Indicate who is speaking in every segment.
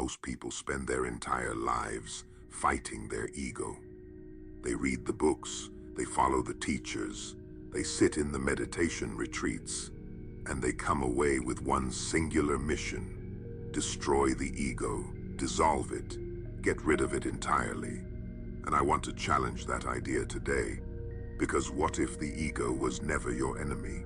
Speaker 1: Most people spend their entire lives fighting their ego. They read the books, they follow the teachers, they sit in the meditation retreats, and they come away with one singular mission: destroy the ego, dissolve it, get rid of it entirely. And I want to challenge that idea today, because what if the ego was never your enemy?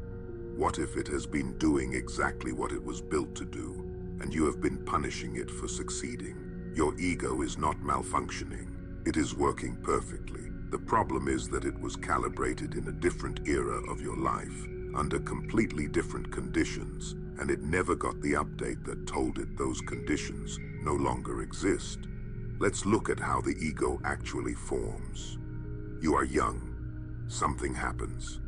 Speaker 1: What if it has been doing exactly what it was built to do, and you have been punishing it for succeeding? Your ego is not malfunctioning. It is working perfectly. The problem is that it was calibrated in a different era of your life, under completely different conditions, and it never got the update that told it those conditions no longer exist. Let's look at how the ego actually forms. You are young. Something happens.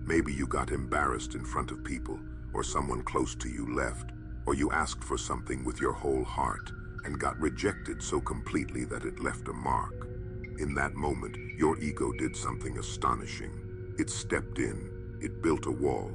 Speaker 1: Maybe you got embarrassed in front of people, or someone close to you left, or you asked for something with your whole heart and got rejected so completely that it left a mark. In that moment, your ego did something astonishing. It stepped in. It built a wall.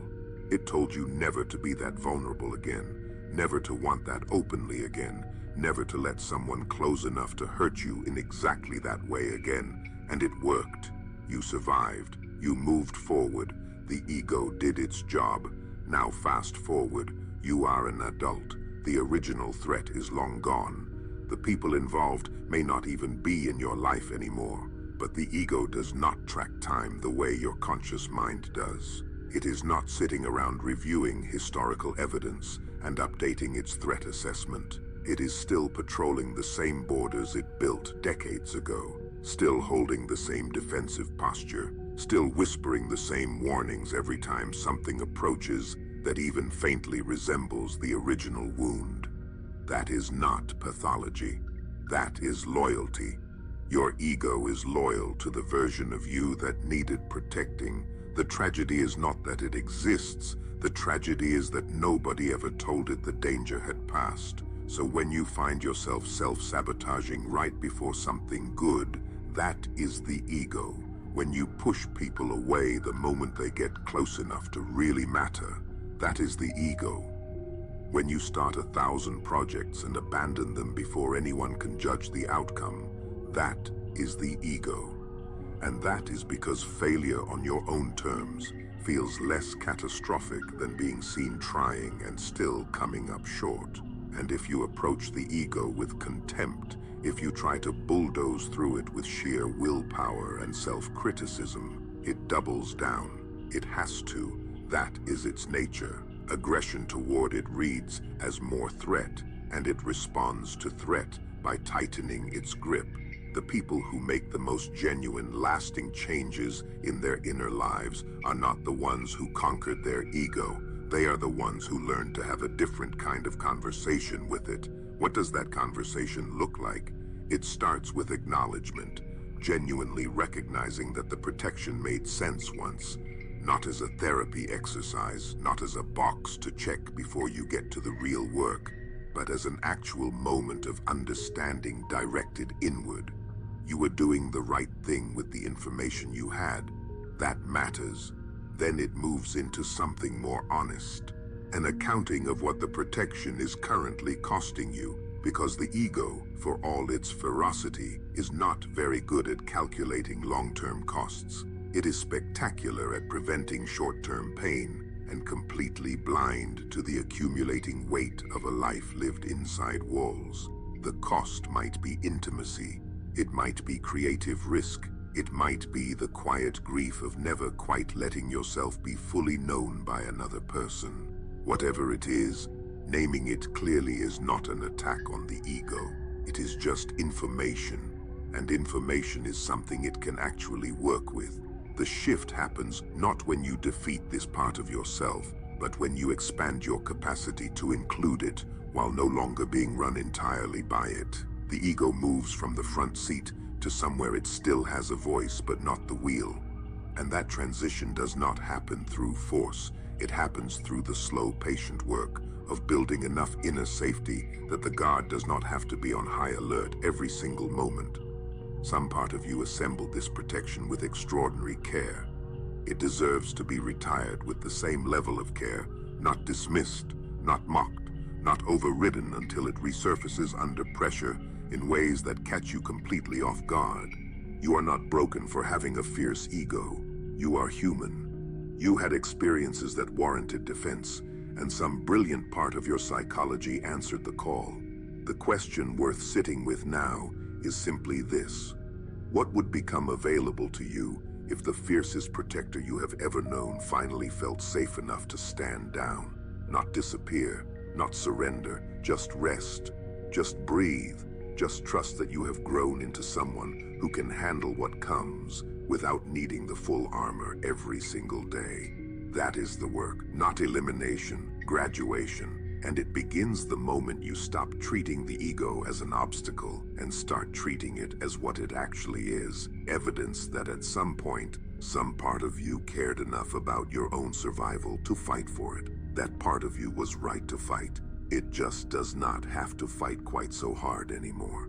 Speaker 1: It told you never to be that vulnerable again, never to want that openly again, never to let someone close enough to hurt you in exactly that way again. And it worked. You survived. You moved forward. The ego did its job. Now fast forward. You are an adult. The original threat is long gone. The people involved may not even be in your life anymore, but the ego does not track time the way your conscious mind does. It is not sitting around reviewing historical evidence and updating its threat assessment. It is still patrolling the same borders it built decades ago, still holding the same defensive posture, still whispering the same warnings every time something approaches that even faintly resembles the original wound. That is not pathology. That is loyalty. Your ego is loyal to the version of you that needed protecting. The tragedy is not that it exists. The tragedy is that nobody ever told it the danger had passed. So when you find yourself self-sabotaging right before something good, that is the ego. When you push people away the moment they get close enough to really matter, that is the ego. When you start 1,000 projects and abandon them before anyone can judge the outcome, that is the ego. And that is because failure on your own terms feels less catastrophic than being seen trying and still coming up short. And if you approach the ego with contempt, if you try to bulldoze through it with sheer willpower and self-criticism, it doubles down. It has to. That is its nature. Aggression toward it reads as more threat, and it responds to threat by tightening its grip. The people who make the most genuine, lasting changes in their inner lives are not the ones who conquered their ego. They are the ones who learned to have a different kind of conversation with it. What does that conversation look like? It starts with acknowledgement, genuinely recognizing that the protection made sense once. Not as a therapy exercise, not as a box to check before you get to the real work, but as an actual moment of understanding directed inward. You were doing the right thing with the information you had. That matters. Then it moves into something more honest, an accounting of what the protection is currently costing you, because the ego, for all its ferocity, is not very good at calculating long-term costs. It is spectacular at preventing short-term pain and completely blind to the accumulating weight of a life lived inside walls. The cost might be intimacy. It might be creative risk. It might be the quiet grief of never quite letting yourself be fully known by another person. Whatever it is, naming it clearly is not an attack on the ego. It is just information, and information is something it can actually work with. The shift happens not when you defeat this part of yourself, but when you expand your capacity to include it while no longer being run entirely by it. The ego moves from the front seat to somewhere it still has a voice but not the wheel. And that transition does not happen through force. It happens through the slow, patient work of building enough inner safety that the guard does not have to be on high alert every single moment. Some part of you assembled this protection with extraordinary care. It deserves to be retired with the same level of care, not dismissed, not mocked, not overridden until it resurfaces under pressure in ways that catch you completely off guard. You are not broken for having a fierce ego. You are human. You had experiences that warranted defense, and some brilliant part of your psychology answered the call. The question worth sitting with now is simply this: what would become available to you if the fiercest protector you have ever known finally felt safe enough to stand down? Not disappear, not surrender, just rest, just breathe, just trust that you have grown into someone who can handle what comes without needing the full armor every single day. That is the work, not elimination, graduation, and it begins the moment you stop treating the ego as an obstacle and start treating it as what it actually is, evidence that at some point, some part of you cared enough about your own survival to fight for it. That part of you was right to fight. It just does not have to fight quite so hard anymore.